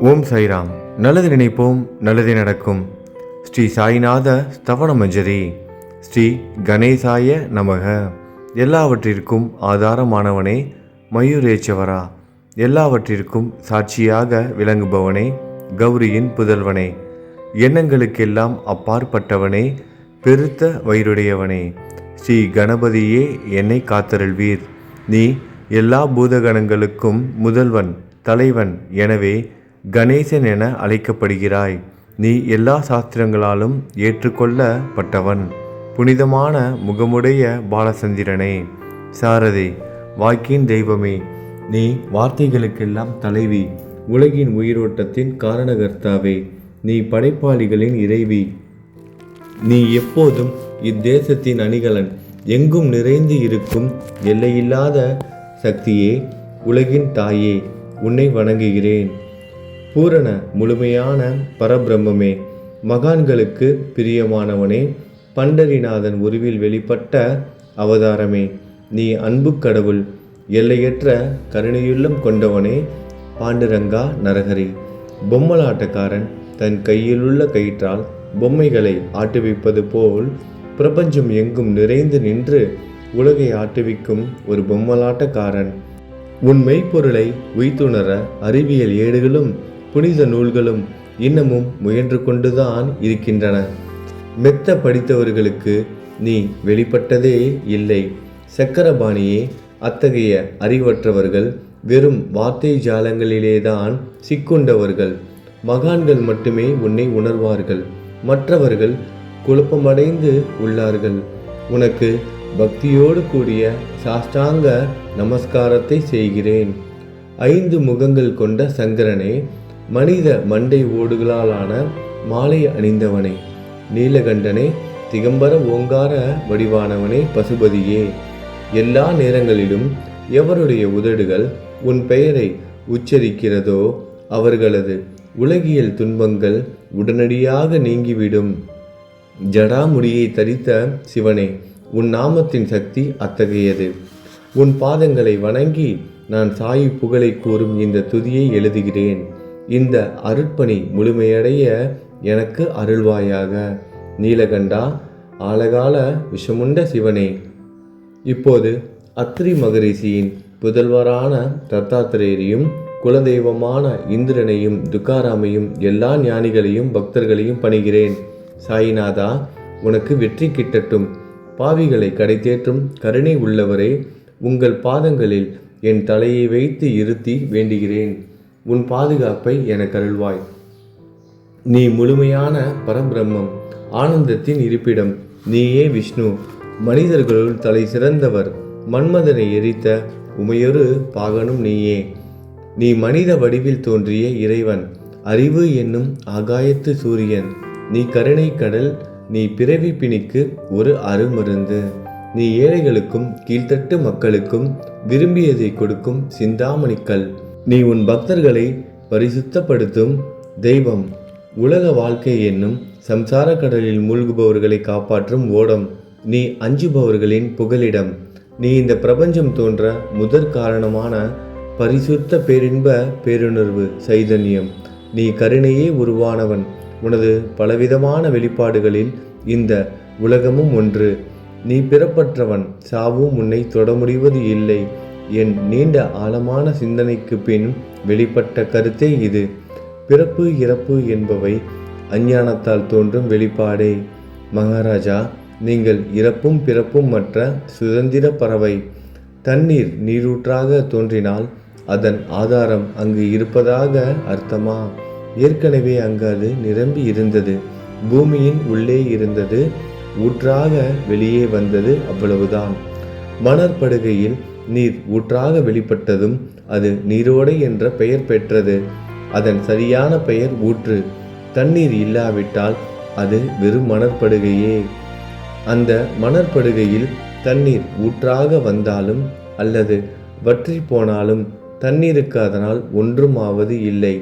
ஓம் சாய்ராம். நல்லது நினைப்போம், நல்லதே நடக்கும். ஸ்ரீ சாய்நாத ஸ்தவன மஞ்சரி. ஸ்ரீ கணேசாய நமக. எல்லாவற்றிற்கும் ஆதாரமானவனே, மயூரேச்சவரா, எல்லாவற்றிற்கும் சாட்சியாக விளங்குபவனே, கௌரியின் புதல்வனே, எண்ணங்களுக்கெல்லாம் அப்பாற்பட்டவனே, பெருத்த வயிறுடையவனே, ஸ்ரீ கணபதியே என்னை காத்தருள்வீர். நீ எல்லா பூதகணங்களுக்கும் முதல்வன், தலைவன். எனவே கணேசன் என அழைக்கப்படுகிறாய். நீ எல்லா சாஸ்திரங்களாலும் ஏற்றுக்கொள்ளப்பட்டவன். புனிதமான முகமுடைய பாலசந்திரனே, சாரதே, வாக்கின் தெய்வமே, நீ வார்த்தைகளுக்கெல்லாம் தலைவி, உலகின் உயிரோட்டத்தின் காரணகர்த்தாவே, நீ படைப்பாளிகளின் இறைவி, நீ எப்போதும் இத்தேசத்தின் அணிகலன், எங்கும் நிறைந்து இருக்கும் எல்லையில்லாத சக்தியே, உலகின் தாயே, உன்னை வணங்குகிறேன். பூரண முழுமையான பரபிரம்மே, மகான்களுக்கு பிரியமானவனே, பண்டரிநாதன் உருவில் வெளிப்பட்ட அவதாரமே, நீ அன்பு கடவுள், எல்லையற்ற கருணையுள்ளம் கொண்டவனே, பாண்டுரங்கா நரஹரி. பொம்மலாட்டக்காரன் தன் கையிலுள்ள கயிற்றால் பொம்மைகளை ஆட்டுவிப்பது போல் பிரபஞ்சம் எங்கும் நிறைந்து நின்று உலகை ஆட்டுவிக்கும் ஒரு பொம்மலாட்டக்காரன். உன் மெய்ப்பொருளை உய்த்துணர அறிவியல் ஏடுகளும் புனித நூல்களும் இன்னமும் முயன்று கொண்டுதான் இருக்கின்றன. மெத்த படித்தவர்களுக்கு நீ வெளிப்பட்டதே இல்லை. சக்கரபாணியே, அத்தகைய அறிவற்றவர்கள் வெறும் வார்த்தை ஜாலங்களிலேதான் சிக்குண்டவர்கள். மகான்கள் மட்டுமே உன்னை உணர்வார்கள். மற்றவர்கள் குழப்பமடைந்து உள்ளார்கள். உனக்கு பக்தியோடு கூடிய சாஷ்டாங்க நமஸ்காரத்தை செய்கிறேன். 5 முகங்கள் கொண்ட சங்கரனே, மனித மண்டை ஓடுகளாலான மாலை அணிந்தவனே, நீலகண்டனே, திகம்பர ஓங்கார வடிவானவனே, பசுபதியே, எல்லா நேரங்களிலும் எவருடைய உதடுகள் உன் பெயரை உச்சரிக்கிறதோ அவர்களது உலகியல் துன்பங்கள் உடனடியாக நீங்கிவிடும். ஜடாமுடியை தரித்த சிவனே, உன் நாமத்தின் சக்தி அத்தகையது. உன் பாதங்களை வணங்கி நான் சாயி புகழை கூறும் இந்த துதியை எழுதுகிறேன். இந்த அருட்பணி முழுமையடைய எனக்கு அருள்வாயாக. நீலகண்டா, ஆலகால விஷமுண்ட சிவனே. இப்போது அத்ரி மகரிஷியின் புதல்வரான தத்தாத்திரேயரையும் குலதெய்வமான இந்திரனையும் துக்காராமையும் எல்லா ஞானிகளையும் பக்தர்களையும் பணிகிறேன். சாயிநாதா, உனக்கு வெற்றி கிட்டட்டும். பாவிகளை கடைத்தேற்றும் கருணை உள்ளவரே, உங்கள் பாதங்களில் என் தலையை வைத்து இருத்தி வேண்டுகிறேன். உன் பாதுகாப்பை எனக்கு அருள்வாய். நீ முழுமையான பரபிரம்மம், ஆனந்தத்தின் இருப்பிடம். நீயே விஷ்ணு, மனிதர்களுள் தலை சிறந்தவர். மன்மதனை எரித்த உமையொரு பாகனும் நீயே. நீ மனித வடிவில் தோன்றிய இறைவன், அறிவு என்னும் ஆகாயத்து சூரியன். நீ கருணை கடல், நீ பிறவி பிணிக்கு ஒரு அருமருந்து. நீ ஏழைகளுக்கும் கீழ்த்தட்டு மக்களுக்கும் விரும்பியதை கொடுக்கும் சிந்தாமணிக்கல். நீ உன் பக்தர்களை பரிசுத்தப்படுத்தும் தெய்வம். உலக வாழ்க்கை என்னும் சம்சார கடலில் மூழ்குபவர்களை காப்பாற்றும் ஓடம். நீ அஞ்சுபவர்களின் புகலிடம். நீ இந்த பிரபஞ்சம் தோன்ற முதற் காரணமான பரிசுத்த பேரின்ப பேருணர்வு சைதன்யம். நீ கருணையே உருவானவன். உனது பலவிதமான வெளிப்பாடுகளில் இந்த உலகமும் ஒன்று. நீ பிறப்பற்றவன், சாவும் உன்னை தொட முடிவது இல்லை. என் நீண்ட ஆழமான சிந்தனைக்கு பின் வெளிப்பட்ட கருத்தே இது. பிறப்பு இறப்பு என்பவை அஞ்ஞானத்தால் தோன்றும் வெளிப்பாடே. மகாராஜா, நீங்கள் இறப்பும் பிறப்பும் மற்ற சுதந்திர பறவை. தண்ணீர் நீரூற்றாக தோன்றினால் அதன் ஆதாரம் அங்கு இருப்பதாக அர்த்தமா? ஏற்கனவே அங்கு அது நிரம்பி இருந்தது. பூமியின் உள்ளே இருந்தது, ஊற்றாக வெளியே வந்தது, அவ்வளவுதான். மணற்படுகையில் நீர் ஊற்றாக வெளிப்பட்டதும் அது நீரோடை என்ற பெயர் பெற்றது. அதன் சரியான பெயர் ஊற்று. தண்ணீர் இல்லாவிட்டால் அது வெறும் மணற்படுகையே. அந்த மணற்படுகையில் தண்ணீர் ஊற்றாக வந்தாலும் அல்லது வற்றி போனாலும் தண்ணீருக்கு அதனால் ஒன்றும் ஆவது இல்லை.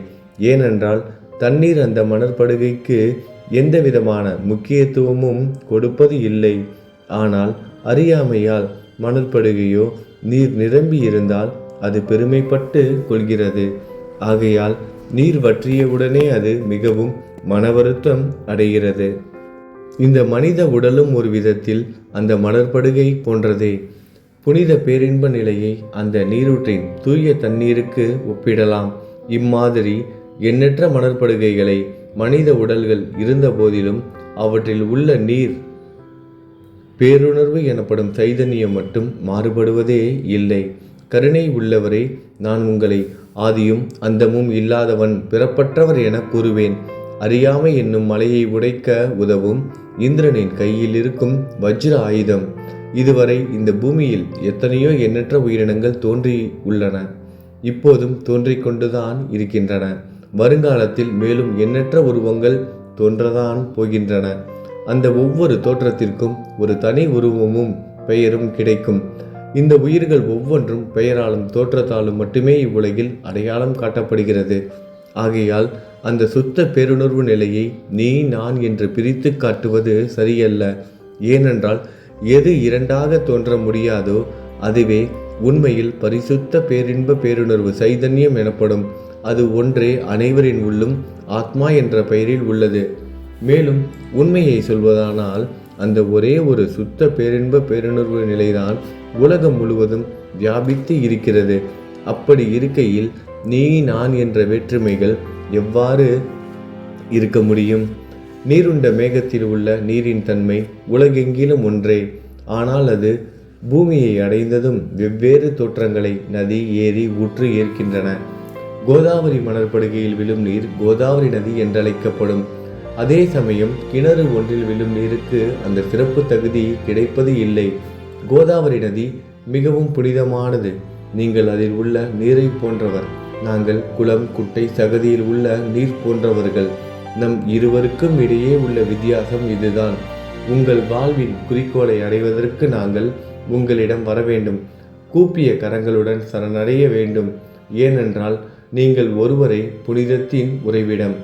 ஏனென்றால் தண்ணீர் அந்த மணற்படுகைக்கு எந்த விதமான முக்கியத்துவமும் கொடுப்பது இல்லை. ஆனால் அறியாமையால் மணற்படுகையோ நீர் நிரம்பி இருந்தால் அது பெருமைப்பட்டு கொள்கிறது. ஆகையால் நீர் வற்றியவுடனே அது மிகவும் மனவருத்தம் அடைகிறது. இந்த மனித உடலும் ஒரு விதத்தில் அந்த மணற்படுகை போன்றதே. புனித பேரின்ப நிலையை அந்த நீரூற்றின் தூய தண்ணீருக்கு ஒப்பிடலாம். இம்மாதிரி எண்ணற்ற மணற்படுகைகளை மனித உடல்கள் இருந்த போதிலும் அவற்றில் உள்ள நீர் பேருணர்வு எனப்படும் சைதன்யம் மட்டும் மாறுபடுவதே இல்லை. கருணை உள்ளவரே, நான் உங்களை ஆதியும் அந்தமும் இல்லாதவன், பிறப்பற்றவர் என கூறுவேன். அறியாமை என்னும் மலையை உடைக்க உதவும் இந்திரனின் கையில் இருக்கும் வஜ்ர ஆயுதம். இதுவரை இந்த பூமியில் எத்தனையோ எண்ணற்ற உயிரினங்கள் தோன்றி உள்ளன, இப்போதும் தோன்றிக் கொண்டுதான் இருக்கின்றன. வருங்காலத்தில் மேலும் எண்ணற்ற உருவங்கள் தோன்றதான் போகின்றன. அந்த ஒவ்வொரு தோற்றத்திற்கும் ஒரு தனி உருவமும் பெயரும் கிடைக்கும். இந்த உயிர்கள் ஒவ்வொன்றும் பெயராலும் தோற்றத்தாலும் மட்டுமே இவ்வுலகில் அடையாளம் காட்டப்படுகிறது. ஆகையால் அந்த சுத்த பேருணர்வு நிலையை நீ நான் என்று பிரித்து காட்டுவது சரியல்ல. ஏனென்றால் எது இரண்டாக தோன்ற முடியாதோ அதுவே உண்மையில் பரிசுத்த பேரின்ப பேருணர்வு சைதன்யம் எனப்படும். அது ஒன்றே அனைவரின் உள்ளும் ஆத்மா என்ற பெயரில் உள்ளது. மேலும் உண்மையை சொல்வதானால் அந்த ஒரே ஒரு சுத்த பேரின்ப பேருணர்வு நிலைதான் உலகம் முழுவதும் வியாபித்து இருக்கிறது. அப்படி இருக்கையில் நீ நான் என்ற வேற்றுமைகள் எவ்வாறு இருக்க முடியும்? நீருண்ட மேகத்தில் உள்ள நீரின் தன்மை உலகெங்கிலும் ஒன்றே. ஆனால் அது பூமியை அடைந்ததும் வெவ்வேறு தோற்றங்களை நதி, ஏரி, ஊற்று ஏற்கின்றன. கோதாவரி மணற்படுகையில் விழும் நீர் கோதாவரி நதி என்றழைக்கப்படும். அதே சமயம் கிணறு ஒன்றில் விழும் நீருக்கு அந்த சிறப்பு தகுதி கிடைப்பது இல்லை. கோதாவரி நதி மிகவும் புனிதமானது. நீங்கள் அதில் உள்ள நீரை போன்றவர். நாங்கள் குளம், குட்டை, சகதியில் உள்ள நீர் போன்றவர்கள். நம் இருவருக்கும் இடையே உள்ள வித்தியாசம் இதுதான். உங்கள் வாழ்வின் குறிக்கோளை அடைவதற்கு நாங்கள் உங்களிடம் வர வேண்டும். கூப்பிய கரங்களுடன் சரணடைய வேண்டும். ஏனென்றால் நீங்கள் ஒருவரை புனிதத்தின் உறைவிடம்.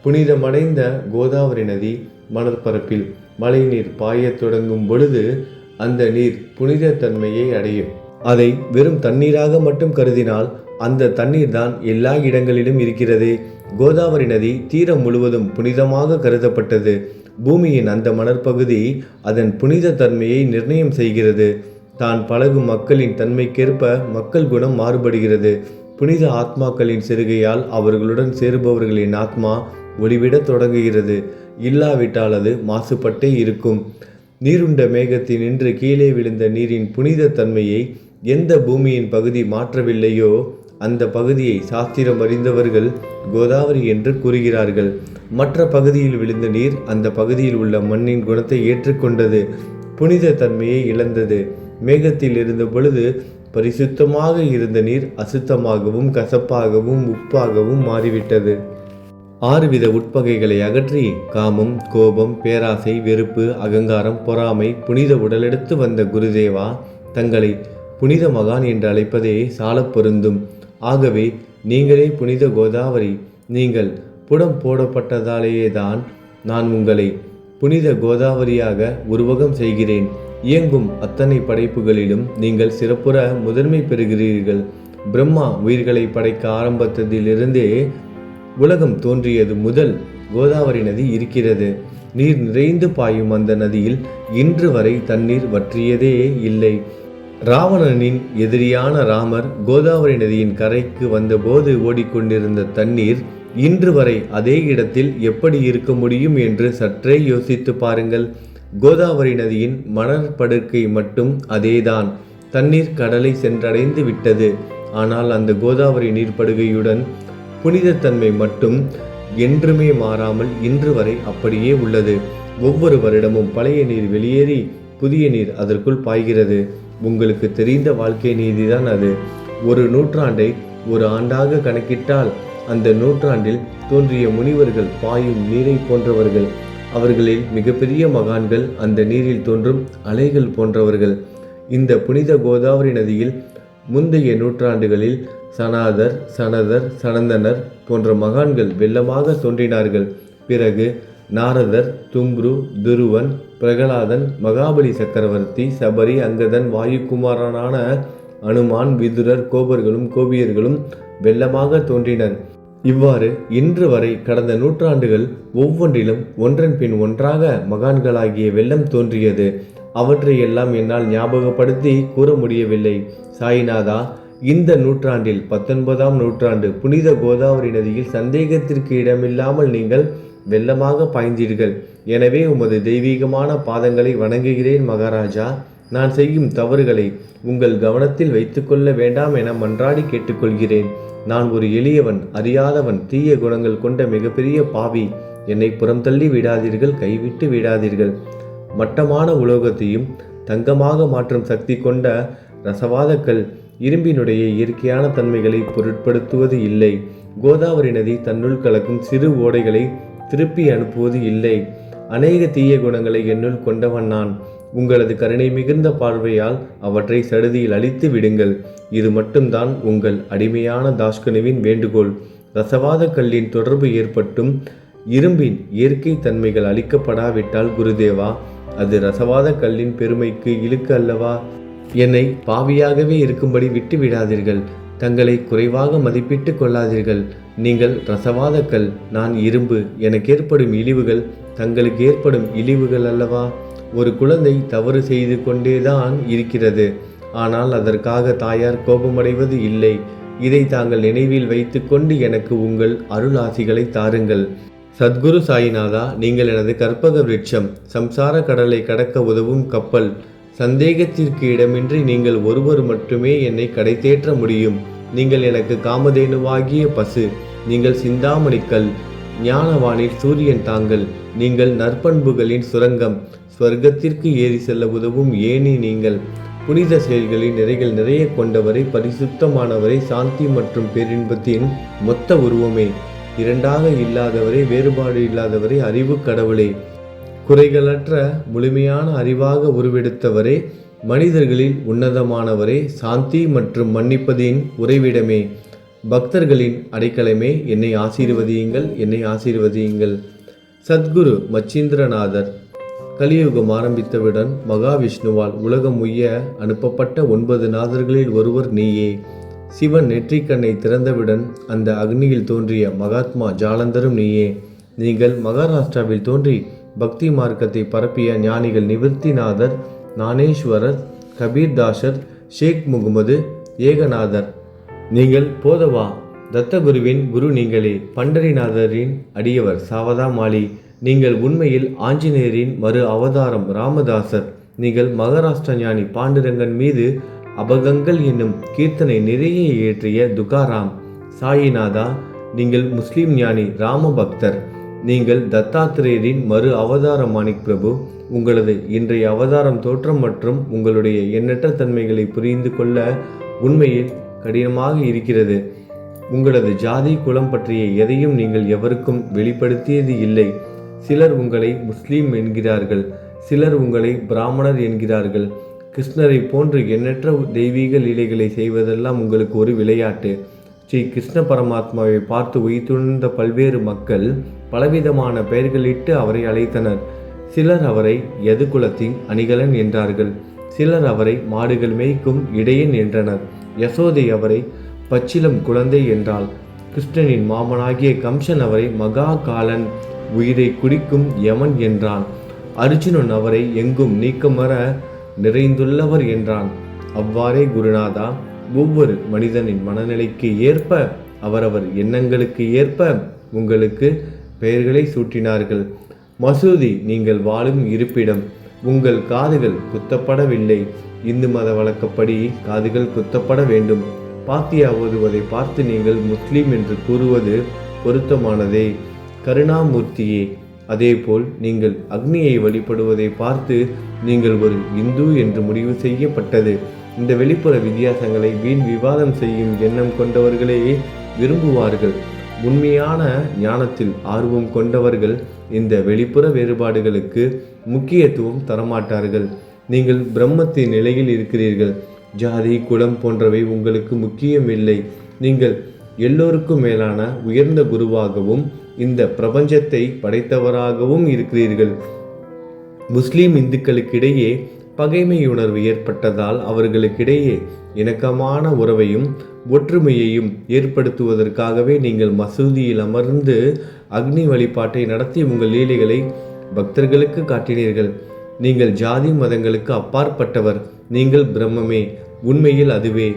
புனிதமடைந்த கோதாவரி நதி மணற்பரப்பில் மழைநீர் பாயத் தொடங்கும் பொழுது அந்த நீர் புனித தன்மையை அடையும். அதை வெறும் தண்ணீராக மட்டும் கருதினால் அந்த தண்ணீர் தான் எல்லா இடங்களிலும் இருக்கிறது. கோதாவரி நதி தீரம் முழுவதும் புனிதமாக கருதப்பட்டது. பூமியின் அந்த மணற்பகுதி அதன் புனித தன்மையை நிர்ணயம் செய்கிறது. தான் பழகும் மக்களின் தன்மைக்கேற்ப மக்கள் குணம் மாறுபடுகிறது. புனித ஆத்மாக்களின் செருகையால் அவர்களுடன் சேருபவர்களின் ஆத்மா ஒளிவிடத் தொடங்குகிறது. இல்லாவிட்டால் அது மாசுபட்டே இருக்கும். நீருண்ட மேகத்தினின்று கீழே விழுந்த நீரின் புனித தன்மையை எந்த பூமியின் பகுதி மாற்றவில்லையோ அந்த பகுதியை சாஸ்திரம் அறிந்தவர்கள் கோதாவரி என்று கூறுகிறார்கள். மற்ற பகுதியில் விழுந்த நீர் அந்த பகுதியில் உள்ள மண்ணின் குணத்தை ஏற்றுக்கொண்டது, புனித தன்மையை இழந்தது. மேகத்தில் இருந்த பொழுது பரிசுத்தமாக இருந்த நீர் அசுத்தமாகவும் கசப்பாகவும் உப்பாகவும் மாறிவிட்டது. 6 வித உட்பகைகளை அகற்றி காமம், கோபம், பேராசை, வெறுப்பு, அகங்காரம், பொறாமை புனித உடலெடுத்து வந்த குருதேவா தங்களை புனித மகான் என்று அழைப்பதே சாலப் பொருந்தும். ஆகவே நீங்களே புனித கோதாவரி. நீங்கள் புடம் போடப்பட்டதாலேயேதான் நான் உங்களை புனித கோதாவரியாக உருவகம் செய்கிறேன். இயங்கும் அத்தனை படைப்புகளிலும் நீங்கள் சிறப்புற முதன்மை பெறுகிறீர்கள். பிரம்மா உயிர்களை படைக்க ஆரம்பித்ததிலிருந்தே உலகம் தோன்றியது முதல் கோதாவரி நதி இருக்கிறது. நீர் நிறைந்து பாயும் அந்த நதியில் இன்று வரை தண்ணீர் வற்றியதே இல்லை. ராவணனின் எதிரியான ராமர் கோதாவரி நதியின் கரைக்கு வந்தபோது ஓடிக்கொண்டிருந்த தண்ணீர் இன்று வரை அதே இடத்தில் எப்படி இருக்க முடியும் என்று சற்றே யோசித்து பாருங்கள். கோதாவரி நதியின் மணற்படுக்கை மட்டும் அதேதான். தண்ணீர் கடலை சென்றடைந்து விட்டது. ஆனால் அந்த கோதாவரி நீர்ப்படுகையுடன் புனிதத்தன்மை மட்டும் என்றுமே மாறாமல் இன்று வரை அப்படியே உள்ளது. ஒவ்வொரு வருடமும் பழைய நீர் வெளியேறி புதிய நீர் அதற்குள் பாய்கிறது. உங்களுக்கு தெரிந்த வாழ்க்கை நீதிதான் அது. ஒரு நூற்றாண்டை ஒரு ஆண்டாக கணக்கிட்டால் அந்த நூற்றாண்டில் தோன்றிய முனிவர்கள் பாயும் நீரை போன்றவர்கள். அவர்களில் மிகப்பெரிய மகான்கள் அந்த நீரில் தோன்றும் அலைகள் போன்றவர்கள். இந்த புனித கோதாவரி நதியில் முந்தைய நூற்றாண்டுகளில் சனாதர், சனதர், சனந்தனர் போன்ற மகான்கள் வெள்ளமாக தோன்றினார்கள். பிறகு நாரதர், தும்ரு, துருவன், பிரகலாதன், மகாபலி சக்கரவர்த்தி, சபரி, அங்கதன், வாயுகுமாரனான அனுமான், விதுரர், கோபர்களும் கோபியர்களும் வெள்ளமாக தோன்றினர். இவ்வாறு இன்று வரை கடந்த நூற்றாண்டுகள் ஒவ்வொன்றிலும் ஒன்றன் பின் ஒன்றாக மகான்களாகிய வெள்ளம் தோன்றியது. அவற்றையெல்லாம் என்னால் ஞாபகப்படுத்தி கூற முடியவில்லை. சாயிநாதா, இந்த நூற்றாண்டில் 19ஆம் நூற்றாண்டு புனித கோதாவரி நதியில் சந்தேகத்திற்கு இடமில்லாமல் நீங்கள் வெள்ளமாக பாய்ந்தீர்கள். எனவே உமது தெய்வீகமான பாதங்களை வணங்குகிறேன் மகாராஜா. நான் செய்யும் தவறுகளை உங்கள் கவனத்தில் வைத்துக்கொள்ள வேண்டாம் என மன்றாடி கேட்டுக்கொள்கிறேன். நான் ஒரு எளியவன், அறியாதவன், தீய குணங்கள் கொண்ட மிகப்பெரிய பாவி. என்னை புறம் தள்ளி விடாதீர்கள், கைவிட்டு விடாதீர்கள். மட்டமான உலோகத்தையும் தங்கமாக மாற்றும் சக்தி கொண்ட ரசவாதக்கல் இரும்பினுடைய இயற்கையான தன்மைகளை பொருட்படுத்துவது இல்லை. கோதாவரி நதி தன்னுள் கலக்கும் சிறு ஓடைகளை திருப்பி அனுப்புவது இல்லை. அநேக தீய குணங்களை என்னுள் கொண்டவன் நான். உங்களது கருணை மிகுந்த பார்வையால் அவற்றை சடுதியில் அழித்து விடுங்கள். இது மட்டும்தான் உங்கள் அடிமையான தாஷ்கனுவின் வேண்டுகோள். ரசவாத கல்லின் தொடர்பு ஏற்பட்டும் இரும்பின் இயற்கை தன்மைகள் அளிக்கப்படாவிட்டால் குருதேவா, அது ரசவாத கல்லின் பெருமைக்கு இழுக்கு அல்லவா? என்னை பாவியாகவே இருக்கும்படி விட்டு விடாதீர்கள். தங்களை குறைவாக மதிப்பிட்டு கொள்ளாதீர்கள். நீங்கள் ரசவாத கல், நான் இரும்பு. எனக்கு ஏற்படும் இழிவுகள் தங்களுக்கு ஏற்படும் இழிவுகள் அல்லவா? ஒரு குழந்தை தவறு செய்து கொண்டேதான் இருக்கிறது. ஆனால் அதற்காக தாயார் கோபமடைவது இல்லை. இதை தாங்கள் நினைவில் வைத்து கொண்டு எனக்கு உங்கள் அருள் ஆசிகளை தாருங்கள். சத்குரு சாயிநாதா, நீங்கள் எனது கற்பக விருட்சம், சம்சார கடலை கடக்க உதவும் கப்பல். சந்தேகத்திற்கு இடமின்றி நீங்கள் ஒருவர் மட்டுமே என்னை கடைத்தேற்ற முடியும். நீங்கள் எனக்கு காமதேனுவாகிய பசு. நீங்கள் சிந்தாமணிக்கல், ஞானவானில் சூரியன் தாங்கள். நீங்கள் நற்பண்புகளின் சுரங்கம், ஸ்வர்க்கத்திற்கு ஏறி செல்ல உதவும் ஏணி நீங்கள். புனித செயல்களின் நிறைகள் நிறைய கொண்டவரை, பரிசுத்தமானவரை, சாந்தி மற்றும் பேரின்பத்தின் மொத்த உருவமே, இரண்டாக இல்லாதவரே, வேறுபாடு இல்லாதவரே, அறிவு கடவுளே, குறைகளற்ற முழுமையான அறிவாக உருவெடுத்தவரே, மனிதர்களில் உன்னதமானவரே, சாந்தி மற்றும் மன்னிப்பதின் உறைவிடமே, பக்தர்களின் அடைக்கலமே, என்னை ஆசீர்வதியுங்கள், என்னை ஆசீர்வதியுங்கள். சத்குரு மச்சீந்திரநாதர். கலியுகம் ஆரம்பித்தவுடன் மகாவிஷ்ணுவால் உலகம் உய்ய அனுப்பப்பட்ட 9 நாதர்களில் ஒருவர் நீயே. சிவன் நெற்றிக்கண்ணை திறந்தவுடன் அந்த அக்னியில் தோன்றிய மகாத்மா ஜாலந்தரும் நீயே. நீங்கள் மகாராஷ்டிராவில் தோன்றி பக்தி மார்க்கத்தை பரப்பிய ஞானிகள் நிவர்த்திநாதர், ஞானேஸ்வரர், கபீர்தாசர், ஷேக் முகமது, ஏகநாதர். நீங்கள் போதவா தத்தகுருவின் குரு நீங்களே. பண்டரிநாதரின் அடியவர் சாவதா மாலி. நீங்கள் உண்மையில் ஆஞ்சநேயரின் மறு அவதாரம் ராமதாசர். நீங்கள் மகாராஷ்டிர ஞானி பாண்டுரங்கன் மீது அபகங்கள் என்னும் கீர்த்தனை நிறைய இயற்றிய துகாராம். சாயிநாதா, நீங்கள் முஸ்லிம் ஞானி ராம பக்தர். நீங்கள் தத்தாத்திரேயரின் மறு அவதாரம் மாணிக் பிரபு. உங்களது இன்றைய அவதாரம் தோற்றம் மற்றும் உங்களுடைய எண்ணற்ற தன்மைகளை புரிந்து கொள்ள உண்மையில் கடினமாக இருக்கிறது. உங்களது ஜாதி குலம் பற்றிய எதையும் நீங்கள் எவருக்கும் வெளிப்படுத்தியது இல்லை. சிலர் உங்களை முஸ்லீம் என்கிறார்கள், சிலர் உங்களை பிராமணர் என்கிறார்கள். கிருஷ்ணரை போன்று எண்ணற்ற தெய்வீக லீலைகளை செய்வதெல்லாம் உங்களுக்கு ஒரு விளையாட்டு. ஸ்ரீ கிருஷ்ண பரமாத்மாவை பார்த்து உயிர்த்துணர்ந்த பல்வேறு மக்கள் பலவிதமான பெயர்களிட்டு அவரை அழைத்தனர். சிலர் அவரை யதுகுலத்தின் அணிகலன் என்றார்கள். சிலர் அவரை மாடுகள் மேய்க்கும் இடையன் என்றனர். யசோதை அவரை பச்சிலம் குழந்தை என்றாள். கிருஷ்ணனின் மாமனாகிய கம்சன் அவரை மகா காலன், உயிரை குடிக்கும் யமன் என்றான். அர்ஜுனன் அவரை எங்கும் நீக்கமர நிறைந்துள்ளவர் என்றான். அவ்வாறே குருநாதா, ஒவ்வொரு மனிதனின் மனநிலைக்கு ஏற்ப, அவரவர் எண்ணங்களுக்கு ஏற்ப உங்களுக்கு பெயர்களை சூட்டினார்கள். மசூதி நீங்கள் வாழும் இருப்பிடம். உங்கள் காதுகள் குத்தப்படவில்லை. இந்து மத வழக்கப்படி காதுகள் குத்தப்பட வேண்டும். பாத்தியா ஓதுவதை பார்த்து நீங்கள் முஸ்லீம் என்று கூறுவது பொருத்தமானதே. கருணாமூர்த்தியே, அதேபோல் நீங்கள் அக்னியை வழிபடுவதை பார்த்து நீங்கள் ஒரு இந்து என்று முடிவு செய்யப்பட்டது. இந்த வெளிப்புற வித்தியாசங்களை வீண் விவாதம் செய்யும் எண்ணம் கொண்டவர்களே விரும்புவார்கள். உண்மையான ஞானத்தில் ஆர்வம் கொண்டவர்கள் இந்த வெளிப்புற வேறுபாடுகளுக்கு முக்கியத்துவம் தரமாட்டார்கள். நீங்கள் பிரம்மத்தின் நிலையில் இருக்கிறீர்கள். ஜாதி குலம் போன்றவை உங்களுக்கு முக்கியமில்லை. நீங்கள் எல்லோருக்கும் மேலான உயர்ந்த குருவாகவும் இந்த பிரபஞ்சத்தை படைத்தவராகவும் இருக்கிறீர்கள். முஸ்லிம் இந்துக்களுக்கிடையே பகைமை உணர்வு ஏற்பட்டதால் அவர்களுக்கிடையே இணக்கமான உறவையும் ஒற்றுமையையும் ஏற்படுத்துவதற்காகவே நீங்கள் மசூதியில் அமர்ந்து அக்னி வழிபாட்டை நடத்தி உங்கள் லீலைகளை பக்தர்களுக்கு காட்டினீர்கள். நீங்கள் ஜாதி மதங்களுக்கு அப்பாற்பட்டவர். நீங்கள் பிரம்மமே. உண்மையில் அதுவே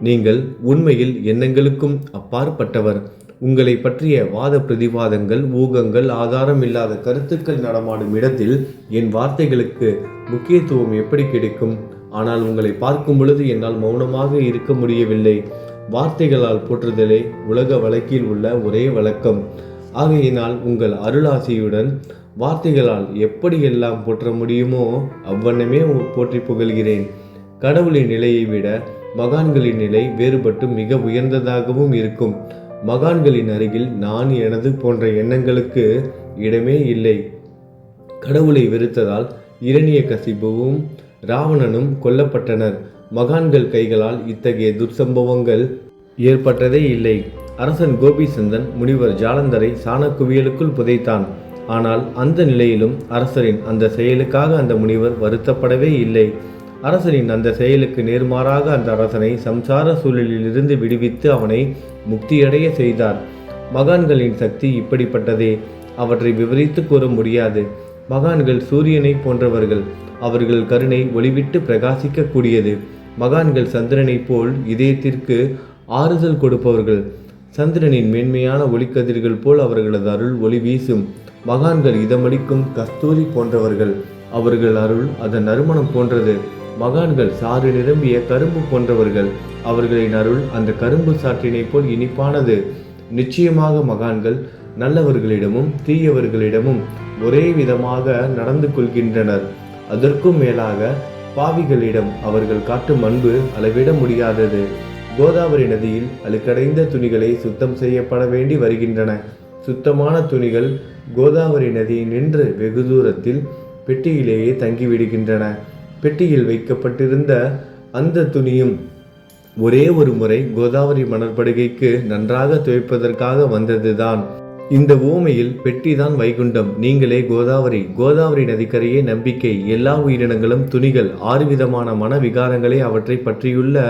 நீங்கள் உண்மையில் எண்ணங்களுக்கும் அப்பாற்பட்டவர். உங்களை பற்றிய வாத பிரதிவாதங்கள், ஊகங்கள், ஆதாரம் இல்லாத கருத்துக்கள் நடமாடும் இடத்தில் என் வார்த்தைகளுக்கு முக்கியத்துவம் எப்படி கிடைக்கும்? ஆனால் உங்களை பார்க்கும் பொழுது என்னால் மௌனமாக இருக்க முடியவில்லை. வார்த்தைகளால் போற்றுதலே உலக வழக்கில் உள்ள ஒரே வழக்கம். ஆகையினால் உங்கள் அருளாசியுடன் வார்த்தைகளால் எப்படியெல்லாம் போற்ற முடியுமோ அவ்வண்ணமே போற்றி புகழ்கிறேன். கடவுளின் நிலையை விட மகான்களின் நிலை வேறுபட்டு மிக உயர்ந்ததாகவும் இருக்கும். மகான்களின் அருகில் நான் எனது போன்ற எண்ணங்களுக்கு இடமே இல்லை. கடவுளை வெறுத்ததால் இரணியகசிபுவும் ராவணனும் கொல்லப்பட்டனர். மகான்கள் கைகளால் இத்தகைய துர்சம்பவங்கள் ஏற்பட்டதே இல்லை. அரசன் கோபிசந்தன் முனிவர் ஜாலந்தரை சாணக்குவியலுக்குள் புதைத்தான். ஆனால் அந்த நிலையிலும் அரசரின் அந்த செயலுக்காக அந்த முனிவர் வருத்தப்படவே இல்லை. அரசனின் அந்த செயலுக்கு நேர்மாறாக அந்த அரசனை சம்சார சூழலிலிருந்து விடுவித்து அவனை முக்தியடைய செய்தார். மகான்களின் சக்தி இப்படிப்பட்டதே. அவற்றை விவரித்து கூற முடியாது. மகான்கள் சூரியனை போன்றவர்கள். அவர்கள் கருணை ஒளிவிட்டு பிரகாசிக்கக்கூடியது. மகான்கள் சந்திரனை போல் இதயத்திற்கு ஆறுதல் கொடுப்பவர்கள். சந்திரனின் மேன்மையான ஒளிக்கதிர்கள் போல் அவர்களது அருள் ஒளி வீசும். மகான்கள் இதமளிக்கும் கஸ்தூரி போன்றவர்கள். அவர்கள் அருள் அதன் நறுமணம் போன்றது. மகான்கள் சாறு நிரம்பிய கரும்பு போன்றவர்கள். அவர்களின் அருள் அந்த கரும்பு சாற்றினை போல் இனிப்பானது. நிச்சயமாக மகான்கள் நல்லவர்களிடமும் தீயவர்களிடமும் ஒரே விதமாக நடந்து கொள்கின்றனர். அதற்கும் மேலாக பாவிகளிடம் அவர்கள் காட்டும் அன்பு அளவிட முடியாதது. கோதாவரி நதியில் அழுக்கடைந்த துணிகளை சுத்தம் செய்யப்பட வேண்டி வருகின்றன. சுத்தமான துணிகள் கோதாவரி நதியில் நின்று வெகு தூரத்தில் பெட்டியிலேயே தங்கிவிடுகின்றன. பெட்டியில் வைக்கப்பட்டிருந்த அந்த துணியும் ஒரே ஒரு முறை கோதாவரி மணற்படுகைக்கு நன்றாக துவைப்பதற்காக வந்ததுதான். இந்த ஊமையில் பெட்டிதான் வைகுண்டம், நீங்களே கோதாவரி. கோதாவரி நதிக்கரையே நம்பிக்கை. எல்லா உயிரினங்களும் துணிகள். 6 விதமான மன விகாரங்களே அவற்றை பற்றியுள்ள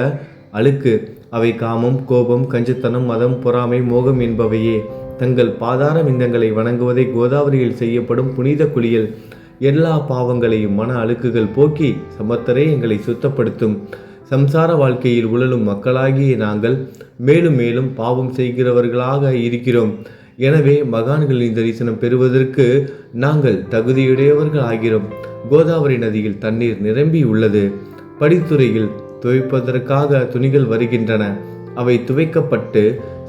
அழுக்கு. அவை காமம், கோபம், கஞ்சத்தனம், மதம், பொறாமை, மோகம் என்பவையே. தங்கள் பாதார விந்தங்களை வணங்குவதை கோதாவரியில் செய்யப்படும் புனித குளியல் எல்லா பாவங்களையும் மன அழுக்குகள் போக்கி சமத்தரே எங்களை சுத்தப்படுத்தும். சம்சார வாழ்க்கையில் உழலும் மக்களாகிய நாங்கள் மேலும் மேலும் பாவம் செய்கிறவர்களாக இருக்கிறோம். எனவே மகான்களின் தரிசனம் பெறுவதற்கு நாங்கள் தகுதியுடையவர்கள் ஆகிறோம். கோதாவரி நதியில் தண்ணீர் நிரம்பி உள்ளது. படித்துறையில் துவைப்பதற்காக துணிகள் வருகின்றன. அவை துவைக்கப்பட்டு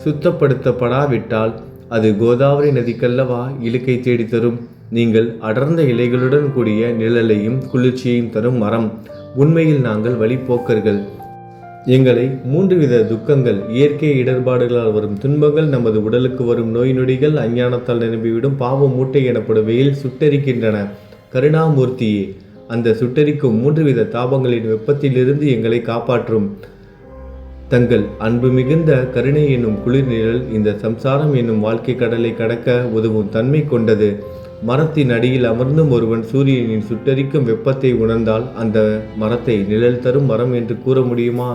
சுத்தப்படுத்தப்படாவிட்டால் அது கோதாவரி நதிக்கல்லவா இழுக்கை தேடி தரும். நீங்கள் அடர்ந்த இலைகளுடன் கூடிய நிழலையும் குளிர்ச்சியையும் தரும் மரம். உண்மையில் நாங்கள் வழிப்போக்கர்கள். எங்களை 3 வித துக்கங்கள், இயற்கை இடர்பாடுகளால் வரும் துன்பங்கள், நமது உடலுக்கு வரும் நோய் நொடிகள், அஞ்ஞானத்தால் நிரம்பிவிடும் பாவ மூட்டை எனப்படும் வெயில் சுட்டரிக்கின்றன. கருணாமூர்த்தியே, அந்த சுட்டரிக்கும் 3 வித தாபங்களின் வெப்பத்திலிருந்து எங்களை காப்பாற்றும். தங்கள் அன்பு மிகுந்த கருணை என்னும் குளிர் நிழல் இந்த சம்சாரம் என்னும் வாழ்க்கை கடலை கடக்க உதவும் தன்மை கொண்டது. மரத்தின் அடியில் அமர்ந்தும் ஒருவன் சூரியனின் சுட்டரிக்கும் வெப்பத்தை உணர்ந்தால் அந்த மரத்தை நிழல் தரும் மரம் என்று கூற முடியுமா?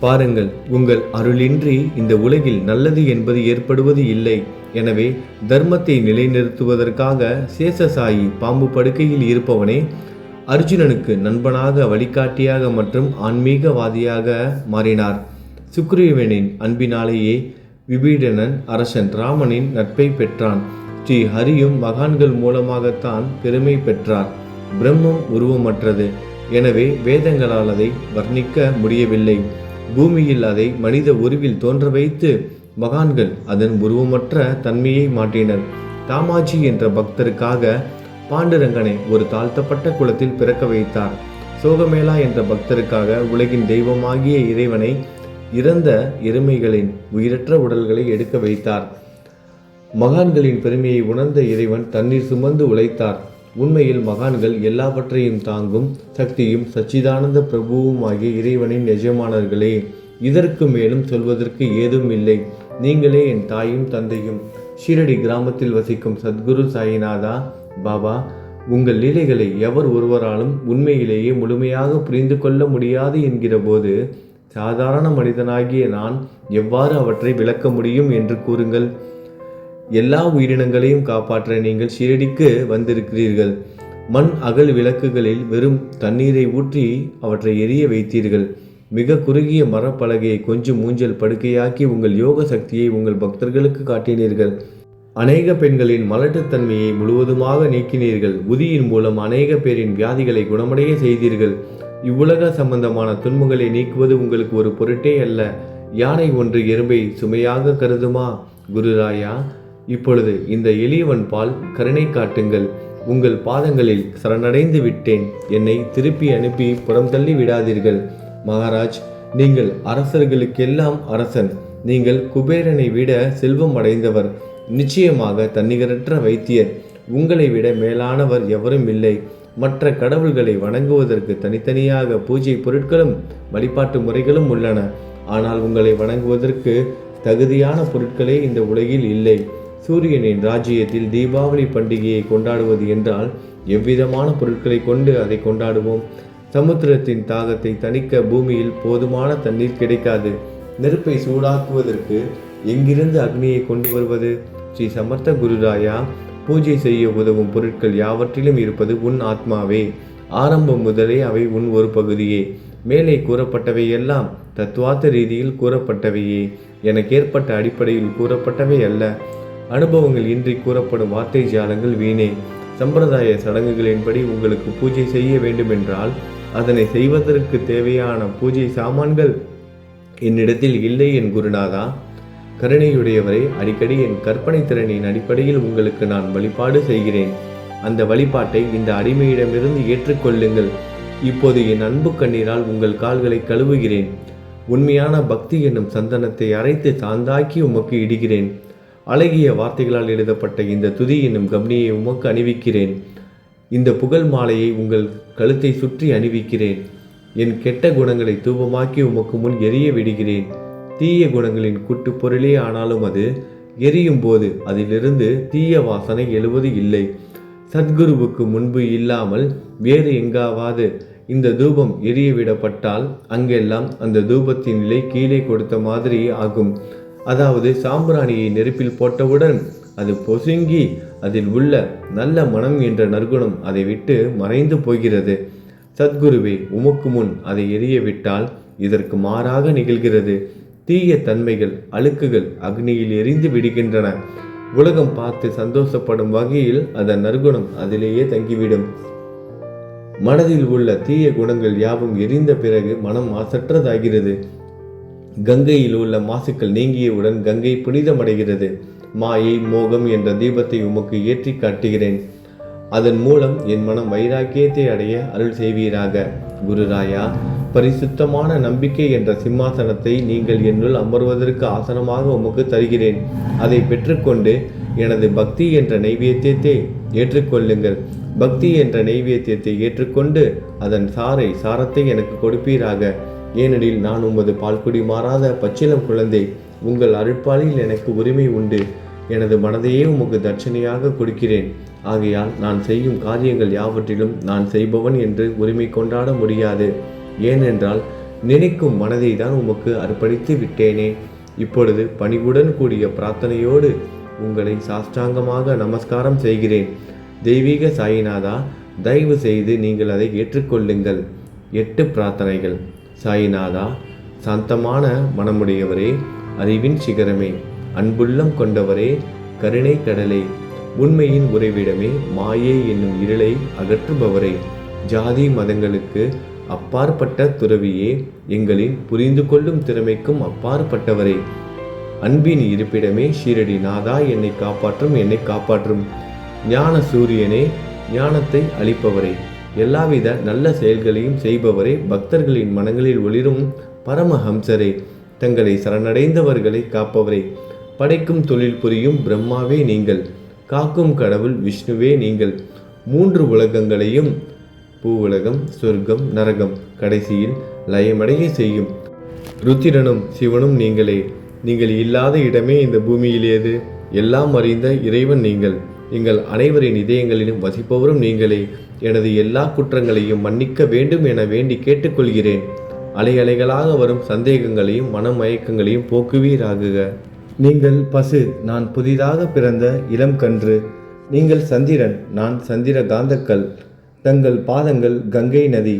பாருங்கள், உங்கள் அருளின்றி இந்த உலகில் நல்லது என்பது ஏற்படுவது இல்லை. எனவே தர்மத்தை நிலைநிறுத்துவதற்காக சேஷசாயி பாம்பு படுக்கையில் இருப்பவனே அர்ஜுனனுக்கு நண்பனாக, வழிகாட்டியாக மற்றும் ஆன்மீகவாதியாக மாறினார். சுக்ரீவனின் அன்பினாலேயே விபீடனன் அரசன் ராமனின் நட்பை பெற்றான். ஸ்ரீ ஹரியும் மகான்கள் மூலமாகத்தான் பெருமை பெற்றார். பிரம்மம் உருவமற்றது. எனவே வேதங்களால் அதை வர்ணிக்க முடியவில்லை. பூமியில் அதை மனித உருவில் தோன்ற வைத்து மகான்கள் அதன் உருவமற்ற தன்மையை மாற்றினர். தாமாஜி என்ற பக்தருக்காக பாண்டுரங்கனை ஒரு தாழ்த்தப்பட்ட குலத்தில் பிறக்க வைத்தார். சோகமேளா என்ற பக்தருக்காக உலகின் தெய்வமாகிய இறைவனை இறந்த எருமைகளின் உயிரற்ற உடல்களை எடுக்க வைத்தார். மகான்களின் பெருமையை உணர்ந்த இறைவன் தண்ணீர் சுமந்து உழைத்தார். உண்மையில் மகான்கள் எல்லாவற்றையும் தாங்கும் சக்தியும் சச்சிதானந்த பிரபுவும் ஆகிய இறைவனின் எஜமானர்களே. இதற்கு மேலும் சொல்வதற்கு ஏதும் இல்லை. நீங்களே என் தாயும் தந்தையும். ஷீரடி கிராமத்தில் வசிக்கும் சத்குரு சாயிநாதா பாபா, உங்கள் லீலைகளை எவர் ஒருவராலும் உண்மையிலேயே முழுமையாக புரிந்து கொள்ள முடியாது என்கிற போது சாதாரண மனிதனாகிய நான் எவ்வாறு அவற்றை விளக்க முடியும் என்று கூறுங்கள். எல்லா உயிரினங்களையும் காப்பாற்ற நீங்கள் ஷீரடிக்கு வந்திருக்கிறீர்கள். மண் அகல் விளக்குகளில் வெறும் தண்ணீரை ஊற்றி அவற்றை எரிய வைத்தீர்கள். மிக குறுகிய மரப்பலகையை கொஞ்சம் ஊஞ்சல் படுக்கையாக்கி உங்கள் யோக சக்தியை உங்கள் பக்தர்களுக்கு காட்டினீர்கள். அநேக பெண்களின் மலட்டுத்தன்மையை முழுவதுமாக நீக்கினீர்கள். உதியின் மூலம் அநேக பேரின் வியாதிகளை குணமடைய செய்தீர்கள். இவ்வுலக சம்பந்தமான துன்பங்களை நீக்குவது உங்களுக்கு ஒரு பொருட்டே அல்ல. யானை ஒன்று எறும்பை சுமையாக கருதுமா? குருராயா, இப்பொழுது இந்த எளியவன் பால் கருணை காட்டுங்கள். உங்கள் பாதங்களில் சரணடைந்து விட்டேன். என்னை திருப்பி அனுப்பி புறம் தள்ளி விடாதீர்கள். மகாராஜ், நீங்கள் அரசர்களுக்கெல்லாம் அரசன். நீங்கள் குபேரனை விட செல்வம் அடைந்தவர். நிச்சயமாக தன்னிகரற்ற வைத்தியர். உங்களை விட மேலானவர் எவரும் இல்லை. மற்ற கடவுள்களை வணங்குவதற்கு தனித்தனியாக பூஜை பொருட்களும் வழிபாட்டு முறைகளும் உள்ளன. ஆனால் உங்களை வணங்குவதற்கு தகுதியான பொருட்களே இந்த உலகில் இல்லை. சூரியனின் ராஜ்யத்தில் தீபாவளி பண்டிகையை கொண்டாடுவது என்றால் எவ்விதமான பொருட்களை கொண்டு அதை கொண்டாடுவோம்? சமுத்திரத்தின் தாகத்தை தணிக்க பூமியில் போதுமான தண்ணீர் கிடைக்காது. நெருப்பை சூடாக்குவதற்கு எங்கிருந்து அக்னியை கொண்டு வருவது? ஸ்ரீ சமர்த்த குருராயா, பூஜை செய்ய உதவும் பொருட்கள் யாவற்றிலும் இருப்பது உன் ஆத்மாவே. ஆரம்பம் முதலே அவை உன் ஒரு பகுதியே. மேலே கூறப்பட்டவை எல்லாம் தத்துவார்த்த ரீதியில் கூறப்பட்டவையே. எனக்கு ஏற்பட்ட அடிப்படையில் கூறப்பட்டவை அல்ல. அனுபவங்கள் இன்றி கூறப்படும் வார்த்தை ஜாலங்கள் வீணே. சம்பிரதாய சடங்குகளின்படி உங்களுக்கு பூஜை செய்ய வேண்டுமென்றால் அதனை செய்வதற்கு தேவையான பூஜை சாமான்கள் என்னிடத்தில் இல்லை என் குருநாதா. கருணையுடையவரை, அடிக்கடி என் கற்பனை திறனின் அடிப்படையில் உங்களுக்கு நான் வழிபாடு செய்கிறேன். அந்த வழிபாட்டை இந்த அடிமையிடமிருந்து ஏற்றுக்கொள்ளுங்கள். இப்போது என் அன்பு கண்ணீரால் உங்கள் கால்களை கழுவுகிறேன். உண்மையான பக்தி என்னும் சந்தனத்தை அரைத்து சாந்தாக்கி உமக்கு இடுகிறேன். அழகிய வார்த்தைகளால் எழுதப்பட்ட இந்த துதி என்னும் கம்னியை உமக்கு அணிவிக்கிறேன். இந்த புகழ் மாலையை உங்கள் கழுத்தை சுற்றி அணிவிக்கிறேன். என் கெட்ட குணங்களை தூபமாக்கி உமக்கு முன் எரிய விடுகிறேன். தீய குணங்களின் கூட்டு பொருளே ஆனாலும் அது எரியும் போது அதிலிருந்து தீய வாசனை எழுவது இல்லை. சத்குருவுக்கு முன்பு இல்லாமல் வேறு எங்காவது இந்த தூபம் எரியவிடப்பட்டால் அங்கெல்லாம் அந்த தூபத்தின் நிலை கீழே கொடுத்த மாதிரி ஆகும். அதாவது சாம்பிராணியை நெருப்பில் போட்டவுடன் அது பொசுங்கி அதில் உள்ள நல்ல மனம் என்ற நற்குணம் அதை விட்டு மறைந்து போகிறது. சத்குருவே, உமக்கு முன் அதை எரியவிட்டால் இதற்கு மாறாக நிகழ்கிறது. தீய தன்மைகள், அழுக்குகள் அக்னியில் எரிந்து விடுகின்றன. உலகம் பார்த்து சந்தோஷப்படும் வகையில் அதன் நற்குணம் அதிலேயே தங்கிவிடும். மனதில் உள்ள தீய குணங்கள் யாவும் எரிந்த பிறகு மனம் மாசற்றதாகிறது. கங்கையில் உள்ள மாசுக்கள் நீங்கியவுடன் கங்கை புனிதமடைகிறது. மாயை, மோகம் என்ற தீபத்தை உமக்கு ஏற்றி காட்டுகிறேன். அதன் மூலம் என் மனம் வைராக்கியத்தை அடைய அருள் செய்வீராக. குருராயா, பரிசுத்தமான நம்பிக்கை என்ற சிம்மாசனத்தை நீங்கள் என்னுள் அமர்வதற்கு ஆசனமாக உமக்கு தருகிறேன். அதை பெற்றுக்கொண்டு எனது பக்தி என்ற நைவேத்தியத்தை ஏற்றுக்கொள்ளுங்கள். பக்தி என்ற நைவேத்தியத்தை ஏற்றுக்கொண்டு அதன் சாரத்தை எனக்கு கொடுப்பீராக. ஏனெனில் நான் உமது பால்குடி மாறாத பச்சிலம் குழந்தை. உங்கள் அருட்பாலில் எனக்கு உரிமை உண்டு. எனது மனதையே உமக்கு தட்சணையாக கொடுக்கிறேன். ஆகையால் நான் செய்யும் காரியங்கள் யாவற்றிலும் நான் செய்பவன் என்று உரிமை கொண்டாட முடியாது. ஏனென்றால் நினைக்கும் மனதை தான் உமக்கு அர்ப்பணித்து விட்டேனே. இப்பொழுது பணிவுடன் கூடிய பிரார்த்தனையோடு உங்களை சாஷ்டாங்கமாக நமஸ்காரம் செய்கிறேன். தெய்வீக சாயிநாதா, தயவு செய்து நீங்கள் அதை ஏற்றுக்கொள்ளுங்கள். 8 பிரார்த்தனைகள். சாயிநாதா, சாந்தமான மனமுடையவரே, அறிவின் சிகரமே, அன்புள்ளம் கொண்டவரே, கருணை கடலே, உண்மையின் உறைவிடமே, மாயை என்னும் இருளை அகற்றுபவரே, ஜாதி மதங்களுக்கு அப்பாற்பட்ட துறவியே, எங்களின் புரிந்து கொள்ளும் திறமைக்கும் அப்பாற்பட்டவரே, அன்பின் இருப்பிடமே, ஷீரடி நாதா, என்னை காப்பாற்றும் ஞான சூரியனே, ஞானத்தை அளிப்பவரே, எல்லாவித நல்ல செயல்களையும் செய்பவரே, பக்தர்களின் மனங்களில் ஒளிரும் பரமஹம்சரே, தங்களை சரணடைந்தவர்களை காப்பவரே, படைக்கும் தொழில் புரியும் பிரம்மாவே நீங்கள், காக்கும் கடவுள் விஷ்ணுவே நீங்கள், 3 உலகங்களையும், பூவுலகம், சொர்க்கம், நரகம், கடைசியில் லயமடைய செய்யும் ருத்திரனும் சிவனும் நீங்களே. நீங்கள் இல்லாத இடமே இந்த பூமியில் ஏது? எல்லாம் அறிந்த இறைவன் நீங்கள். எங்கள் அனைவரின் இதயங்களிலும் வசிப்பவரும் நீங்களே. எனது எல்லா குற்றங்களையும் மன்னிக்க வேண்டும் என வேண்டி கேட்டுக்கொள்கிறேன். அலை அலைகளாக வரும் சந்தேகங்களையும் மனமயக்கங்களையும் போக்குவீராகுக. நீங்கள் பசு, நான் புதிதாக பிறந்த இளம் கன்று. நீங்கள் சந்திரன், நான் சந்திர காந்தக்கல். தங்கள் பாதங்கள் கங்கை நதி,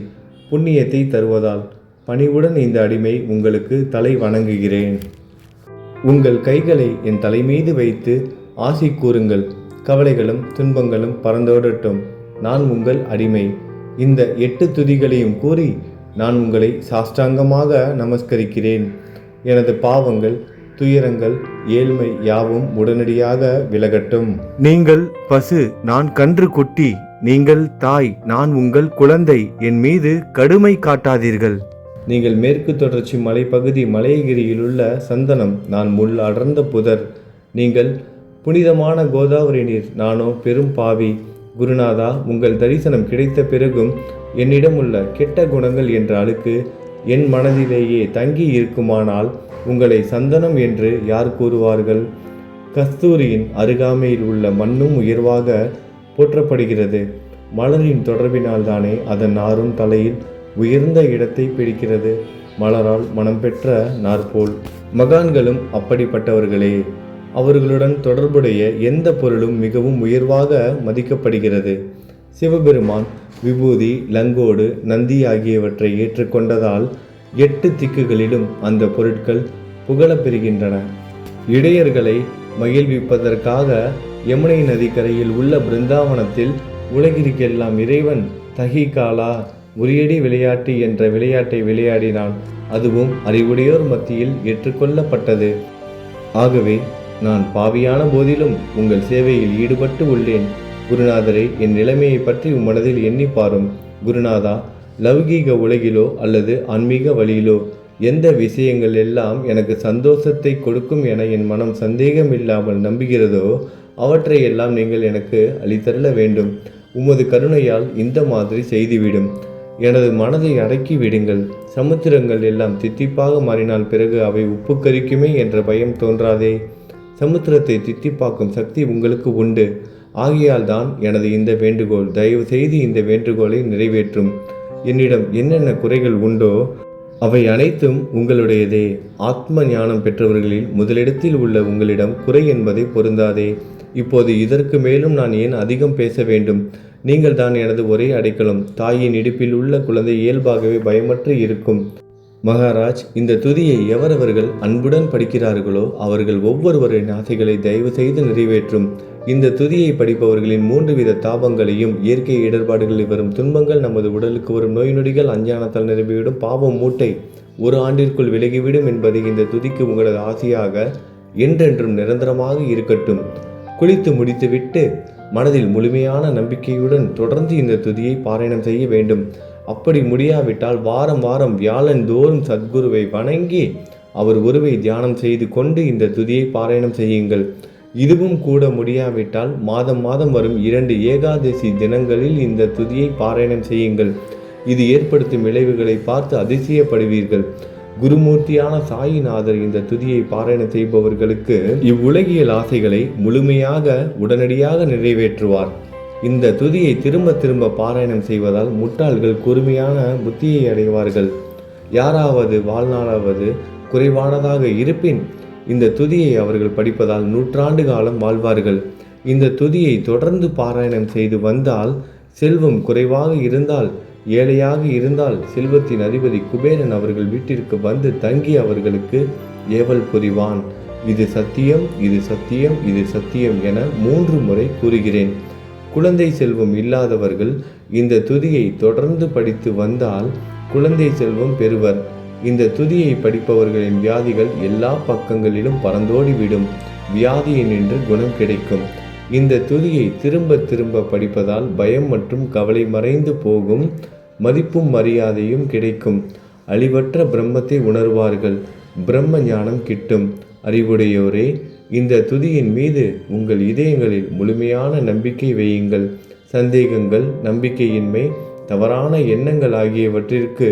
புண்ணியத்தை தருவதால் பணிவுடன் இந்த அடிமை உங்களுக்கு தலை வணங்குகிறேன். உங்கள் கைகளை என் தலைமீது வைத்து ஆசி கூறுங்கள். கவலைகளும் துன்பங்களும் பறந்தோடட்டும். நான் உங்கள் அடிமை. இந்த 8 துதிகளையும் கூறி நான் உங்களை சாஷ்டாங்கமாக நமஸ்கரிக்கிறேன். எனது பாவங்கள், துயரங்கள், ஏழ்மை யாவும் உடனடியாக விலகட்டும். நீங்கள் பசு, நான் கன்று குட்டி. நீங்கள் தாய், நான் உங்கள் குழந்தை. என் மீது கடுமை காட்டாதீர்கள். நீங்கள் மேற்கு தொடர்ச்சி மலைப்பகுதி மலையகிரியிலுள்ள சந்தனம், நான் முள் அடர்ந்த புதர். நீங்கள் புனிதமான கோதாவரி நீர், நானோ பெரும் பாவி. குருநாதா, உங்கள் தரிசனம் கிடைத்த பிறகும் என்னிடம் உள்ள கெட்ட குணங்கள் என்ற அழுக்கு என் மனதிலேயே தங்கி இருக்குமானால் உங்களை சந்தனம் என்று யார் கூறுவார்கள்? கஸ்தூரியின் அருகாமையில் உள்ள மண்ணும் உயர்வாக போற்றப்படுகிறது. மலரின் தொடர்பினால் தானே அதன் நாரும் தலையில் உயர்ந்த இடத்தை பிடிக்கிறது. மலரால் மனம் பெற்ற நாற்போல் மகான்களும் அப்படிப்பட்டவர்களே. அவர்களுடன் தொடர்புடைய எந்த பொருளும் மிகவும் உயர்வாக மதிக்கப்படுகிறது. சிவபெருமான் விபூதி, லங்கோடு, நந்தி ஆகியவற்றை ஏற்றுக்கொண்டதால் 8 திக்குகளிலும் அந்த பொருட்கள் புகழப்பெறுகின்றன. இடையர்களை மகிழ்விப்பதற்காக யமுனை நதிக்கரையில் உள்ள பிருந்தாவனத்தில் உலகிற்கெல்லாம் இறைவன் தகிகாலா உரியடி விளையாட்டு என்ற விளையாட்டை விளையாடினான். அதுவும் அறிவுடையோர் மத்தியில் ஏற்றுக்கொள்ளப்பட்டது. ஆகவே நான் பாவியான போதிலும் உங்கள் சேவையில் ஈடுபட்டு உள்ளேன். குருநாதரை, என் நிலைமையை பற்றி மனதில் எண்ணி பாரும். குருநாதா, லௌகீக உலகிலோ அல்லது ஆன்மீக வழியிலோ எந்த விஷயங்கள் எல்லாம் எனக்கு சந்தோஷத்தை கொடுக்கும் என என் மனம் சந்தேகமில்லாமல் நம்புகிறதோ அவற்றை எல்லாம் நீங்கள் எனக்கு அளித்தருள வேண்டும். உமது கருணையால் இந்த மாதிரி செய்துவிடும். எனது மனதை அடக்கி விடுங்கள். சமுத்திரங்கள் எல்லாம் தித்திப்பாக மாறினால் பிறகு அவை உப்பு கரிக்குமே என்ற பயம் தோன்றாதே. சமுத்திரத்தை தித்திப்பாக்கும் சக்தி உங்களுக்கு உண்டு. ஆகையால் தான் எனது இந்த வேண்டுகோள். தயவு செய்து இந்த வேண்டுகோளை நிறைவேற்றும். என்னிடம் என்னென்ன குறைகள் உண்டோ அவை அனைத்தும் உங்களுடையதே. ஆத்ம ஞானம் பெற்றவர்களில் முதலிடத்தில் உள்ள உங்களிடம் குறை என்பதை பொருந்தாதே. இப்போது இதற்கு மேலும் நான் ஏன் அதிகம் பேச வேண்டும்? நீங்கள் தான் எனது ஒரே அடைக்கலம். தாயின் இடுப்பில் உள்ள குழந்தை இயல்பாகவே பயமற்று இருக்கும். மகாராஜ், இந்த துதியை எவரவர்கள் அன்புடன் படிக்கிறார்களோ அவர்கள் ஒவ்வொருவரின் ஆசைகளை தயவு செய்து நிறைவேற்றும். இந்த துதியை படிப்பவர்களின் 3 வித தாபங்களையும், இயற்கை இடர்பாடுகளில் வரும் துன்பங்கள், நமது உடலுக்கு வரும் நோய் நொடிகள், அஞ்ஞானத்தால் நிரம்பிவிடும் பாவம் மூட்டை 1 ஆண்டிற்குள் விலகிவிடும் என்பதை இந்த துதிக்கு உங்களது ஆசையாக என்றென்றும் நிரந்தரமாக இருக்கட்டும். குளித்து முடித்துவிட்டு மனதில் முழுமையான நம்பிக்கையுடன் தொடர்ந்து இந்த துதியை பாராயணம் செய்ய வேண்டும். அப்படி முடியாவிட்டால் வாரம் வாரம் வியாழன் தோறும் சத்குருவை வணங்கி அவர் உருவை தியானம் செய்து கொண்டு இந்த துதியை பாராயணம் செய்யுங்கள். இதுவும் கூட முடியாவிட்டால் மாதம் மாதம் வரும் 2 ஏகாதசி தினங்களில் இந்த துதியை பாராயணம் செய்யுங்கள். இது ஏற்படுத்தும் விளைவுகளை பார்த்து அதிசயப்படுவீர்கள். குருமூர்த்தியான சாயிநாதர் இந்த துதியை பாராயணம் செய்பவர்களுக்கு இவ்வுலகியல் ஆசைகளை முழுமையாக உடனடியாக நிறைவேற்றுவார். இந்த துதியை திரும்ப திரும்ப பாராயணம் செய்வதால் முட்டாள்கள் கூர்மையான புத்தியை அடைவார்கள். யாராவது வாழ்நாளாவது குறைவானதாக இருப்பின் இந்த துதியை அவர்கள் படிப்பதால் 100 ஆண்டு காலம் வாழ்வார்கள். இந்த துதியை தொடர்ந்து பாராயணம் செய்து வந்தால், செல்வம் குறைவாக இருந்தால், ஏழையாக இருந்தால், செல்வத்தின் அதிபதி குபேரன் அவர்கள் வீட்டிற்கு வந்து தங்கி அவர்களுக்கு ஏவல் புரிவான். இது சத்தியம், இது சத்தியம், இது சத்தியம் என 3 முறை கூறுகிறேன். குழந்தை செல்வம் இல்லாதவர்கள் இந்த துதியை தொடர்ந்து படித்து வந்தால் குழந்தை செல்வம் பெறுவர். இந்த துதியை படிப்பவர்களின் வியாதிகள் எல்லா பக்கங்களிலும் பறந்தோடிவிடும். வியாதியினின்று குணம் கிடைக்கும். இந்த துதியை திரும்ப திரும்ப படிப்பதால் பயம் மற்றும் கவலை மறைந்து போகும். மதிப்பும் மரியாதையும் கிடைக்கும். அழிவற்ற பிரம்மத்தை உணர்வார்கள். பிரம்ம ஞானம் கிட்டும். அறிவுடையோரே, இந்த துதியின் மீது உங்கள் இதயங்களில் முழுமையான நம்பிக்கை வையுங்கள். சந்தேகங்கள், நம்பிக்கையின்மை, தவறான எண்ணங்கள் ஆகியவற்றிற்கு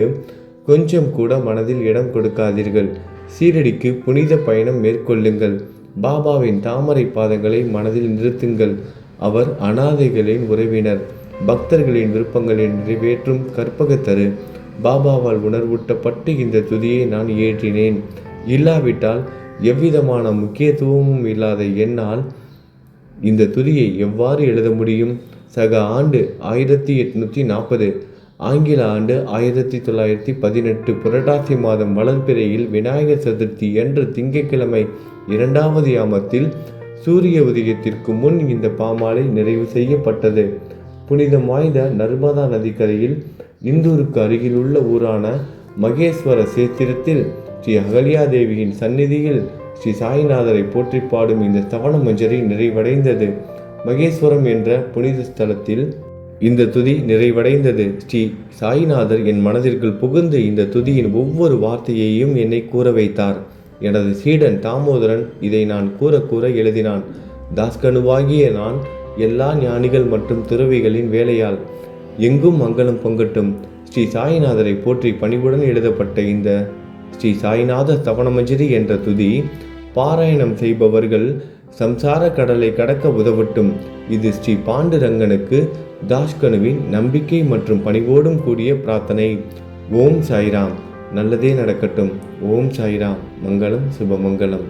கொஞ்சம் கூட மனதில் இடம் கொடுக்காதீர்கள். சீரடிக்கு புனித பயணம் மேற்கொள்ளுங்கள். பாபாவின் தாமரை பாதங்களை மனதில் நிறுத்துங்கள். அவர் அனாதைகளின் உறவினர், பக்தர்களின் விருப்பங்களை நிறைவேற்றும் கற்பகத்தரு. பாபாவால் உணர்வூட்டப்பட்டு இந்த துதியை நான் இயற்றினேன். இல்லாவிட்டால் எவ்விதமான முக்கியத்துவமும் இல்லாத என்னால் இந்த துதியை எவ்வாறு எழுத முடியும்? சக ஆண்டு 1840, ஆங்கில ஆண்டு 1918 புரட்டாசி மாதம் வளர்பிறையில் விநாயகர் சதுர்த்தி என்று திங்கட்கிழமை 2வது யாமத்தில் சூரிய உதயத்திற்கு முன் இந்த பாமாலை நிறைவு செய்யப்பட்டது. புனிதம் வாய்ந்த நர்மதா நதிக்கரையில் இந்தூருக்கு அருகிலுள்ள ஊரான மகேஸ்வர சேத்திரத்தில் ஸ்ரீ அகல்யாதேவியின் சந்நிதியில் ஸ்ரீ சாய்நாதரை போற்றி பாடும் இந்த ஸ்தவன மஞ்சரி நிறைவடைந்தது. மகேஸ்வரம் என்ற புனித ஸ்தலத்தில் இந்த துதி நிறைவடைந்தது. ஸ்ரீ சாய்நாதர் என் மனதிற்குள் புகுந்து இந்த துதியின் ஒவ்வொரு வார்த்தையையும் என்னை கூற வைத்தார். எனது சீடன் தாமோதரன் இதை நான் கூற எழுதினான். தாஸ்கனுவாகிய நான் எல்லா ஞானிகள் மற்றும் துறவிகளின் வேலையால் எங்கும் மங்களம் பொங்கட்டும். ஸ்ரீ சாய்நாதரை போற்றி பணிவுடன் எழுதப்பட்ட இந்த ஸ்ரீ சாய்நாத ஸ்தவனமஞ்சரி என்ற துதி பாராயணம் செய்பவர்கள் சம்சார கடலை கடக்க உதவட்டும். இது ஸ்ரீ பாண்டுரங்கனுக்கு தாஸ்கனுவின் நம்பிக்கை மற்றும் பணிவோடும் கூடிய பிரார்த்தனை. ஓம் சாய்ராம். நல்லதே நடக்கட்டும். ஓம் சாய்ராம். மங்களம் சுபமங்கலம்.